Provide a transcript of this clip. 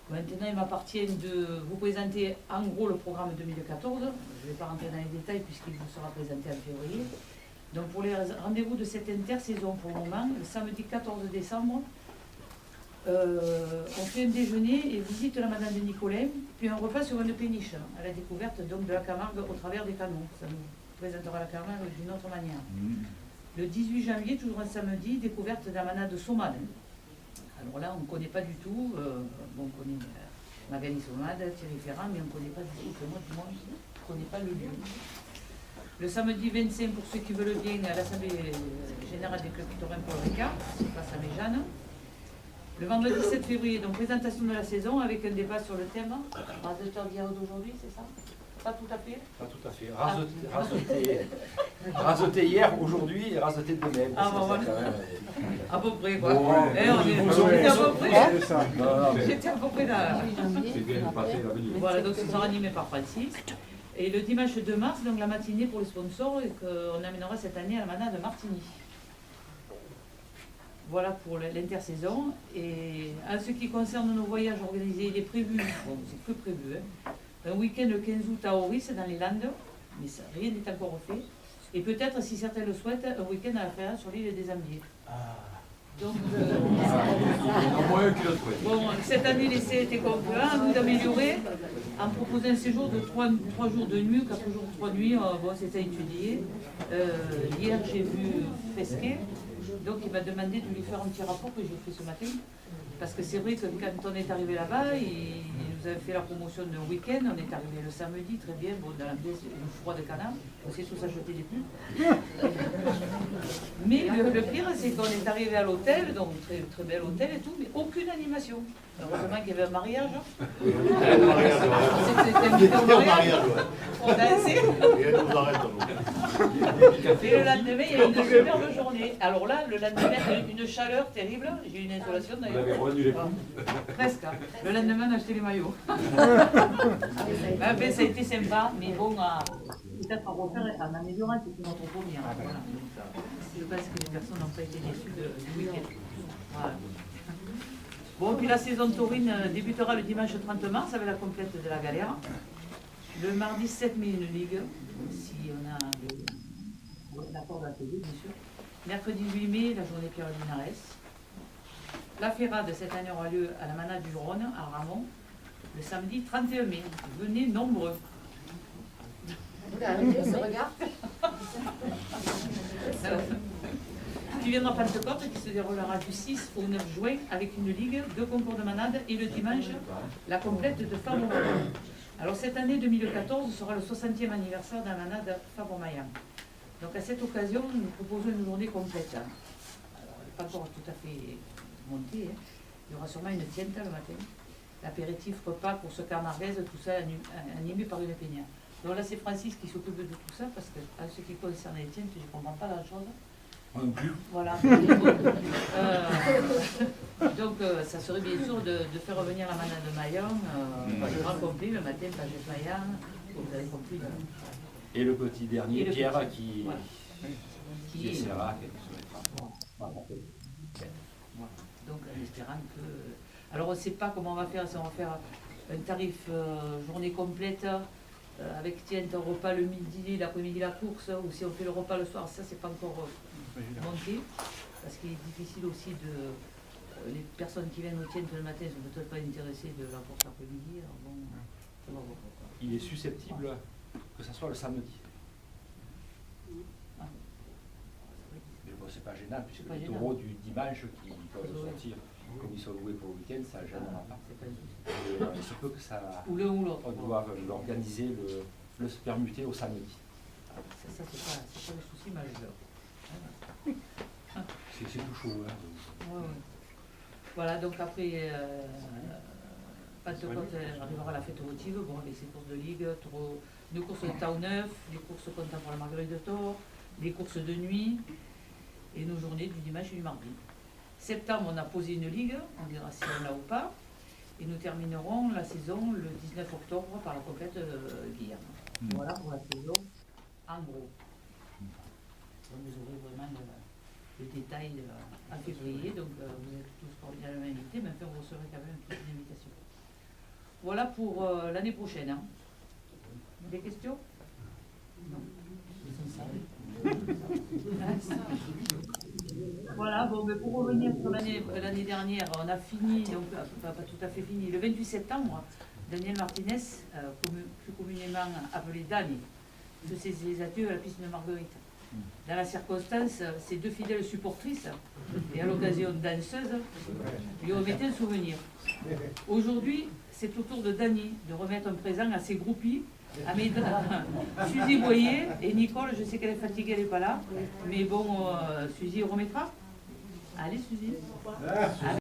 Maintenant, il m'appartient de vous présenter en gros le programme 2014. Je ne vais pas rentrer dans les détails puisqu'il vous sera présenté en février. Donc pour les rendez-vous de cette intersaison pour le moment, le samedi 14 décembre, on fait un déjeuner et visite la Madame de Nicolin, puis un repas sur une péniche à la découverte donc, de la Camargue au travers des canaux. Ça nous présentera la Camargue d'une autre manière. Le 18 janvier, toujours un samedi, découverte de la manade Somade. Alors là, on ne connaît pas du tout, bon, on connaît Magali Somade, Thierry Ferrand, mais on ne connaît pas du tout, moi du moins, je ne connais pas le lieu. Le samedi 25, pour ceux qui veulent bien, à l'Assemblée Générale des Clubs Pittorins pour le Ricard, c'est place à Méjeanne. Le vendredi 7 février, donc présentation de la saison avec un débat sur le thème raseteur d'hier d'aujourd'hui, c'est ça? Pas tout à fait? Pas tout à fait. Raseté hier, aujourd'hui et raseté demain. Ah bon, voilà. À peu près quoi. Bon, J'étais à peu près. Non, J'étais à peu près là. C'est bien de passer l'avenir. Voilà, donc ce sera animé par Francis. Et le dimanche 2 mars, donc la matinée pour les sponsors, et qu'on amènera cette année à la manade de Martigny. Voilà pour l'intersaison. Et en ce qui concerne nos voyages organisés, il est prévu, bon c'est que prévu, hein, un week-end le 15 août à Auris dans les Landes, mais ça, rien n'est encore fait. Et peut-être, si certains le souhaitent, un week-end à la Ferrare sur l'île des Ambiers. Donc, bon, cette année, l'essai a été concluant, à nous d'améliorer en proposant un séjour de 3 jours de nuit, 4 jours de 3 nuits, bon, c'est à étudier. Hier, j'ai vu Fesquet, donc il m'a demandé de lui faire un petit rapport que j'ai fait ce matin. Parce que c'est vrai que quand on est arrivé là-bas, il nous avait fait la promotion d'un week-end, on est arrivé le samedi, très bien, bon, dans l'ambiance du froid de Canard, on s'est tous acheté des pulls. Mais le pire, c'est qu'on est arrivé à l'hôtel, donc très, très bel hôtel et tout, mais aucune animation. Heureusement qu'il y avait un mariage. C'était invité au mariage. On dansait. Et le lendemain, il y a eu une superbe journée. Alors là, le lendemain, une chaleur terrible. J'ai eu une insolation d'ailleurs. Presque. Le lendemain, on a acheté les maillots. Ben, ça a été sympa, mais bon, peut-être à refaire en améliorant, c'est notre premier. Voilà. Je pense que les personnes n'ont pas été déçues du week-end. Voilà. Bon, puis la saison taurine débutera le dimanche 30 mars avec la complète de la galère. Le mardi 7 mai, une ligue, si on a l'accord de la télé, bien sûr. Mercredi 8 mai, la journée Pierre Linares. La Ferrade, cette année, aura lieu à la Manade du Rhône, à Ramon, le samedi 31 mai. Venez nombreux. Tu viendras Pentecôte qui se déroulera du 6 au 9 juin avec une ligue, 2 concours de manade et le dimanche, la complète de Fabre-Maillan. Alors cette année 2014 sera le 60e anniversaire de la manade Fabre-Maillan. Donc à cette occasion, nous proposons une journée complète. Alors, elle n'est pas encore tout à fait montée. Hein. Il y aura sûrement une tiente le matin. L'apéritif, repas, course camarguaise, tout ça animé par une peña. Donc là, c'est Francis qui s'occupe de tout ça parce que, en ce qui concerne les tientes, je ne comprends pas la chose. Moi non plus. Voilà. Donc, ça serait bien sûr de faire revenir la manade de Maillan, le grand complet, le matin, Pagès Maillan, vous avez compris. Et le petit dernier, le Pierre, petit, qui essaiera quelque chose. Voilà. Donc, en espérant que. Alors, on ne sait pas comment on va faire, si on va faire un tarif journée complète. Avec tiens, un repas le midi, l'après-midi la course, ou si on fait le repas le soir, ça c'est pas encore monté, parce qu'il est difficile aussi de... les personnes qui viennent au tiens le matin ne sont peut-être pas intéressées de la course l'après-midi, alors bon, on va voir. Il est susceptible que ça soit le samedi. Ah. Mais bon, c'est pas gênant, puisque Pas les gênant. taureaux du dimanche qui peuvent Oui. sortir, comme ils sont loués pour le week-end, ça gênera pas. C'est pas juste. Il se peut que ça... Ou l'un ou l'autre. On doit l'organiser, le se permuter au samedi. Ça c'est pas le souci majeur. C'est tout chaud. Hein. Ouais. Voilà, donc après, Pentecôte arrivera la fête votive, bon, avec ses courses de ligue, deux courses de Tau Neuf, des courses comptant pour la Marguerite de Tours, des courses de nuit, et nos journées du dimanche et du mardi. Septembre, on a posé une ligue, on dira si on l'a ou pas, et nous terminerons la saison le 19 octobre par la complète Guillaume. Voilà pour la saison, en gros. Donc vous aurez vraiment le détail en février, donc vous êtes tous cordialement invités, mais enfin vous recevrez quand même toute une invitation. Voilà pour l'année prochaine. Hein. Des questions? Non. Voilà, bon, mais pour revenir sur l'année dernière, on a fini, donc pas tout à fait fini, le 28 septembre, Daniel Martinez, plus communément appelé Dani, faisait ses adieux à la piscine de Marguerite. Dans la circonstance, ses deux fidèles supportrices, et à l'occasion danseuses, lui remettaient un souvenir. Aujourd'hui, c'est au tour de Dani de remettre un présent à ses groupies, à Suzy Boyer et Nicole. Je sais qu'elle est fatiguée, elle n'est pas là, mais bon, Suzy remettra. Allez, Suzy.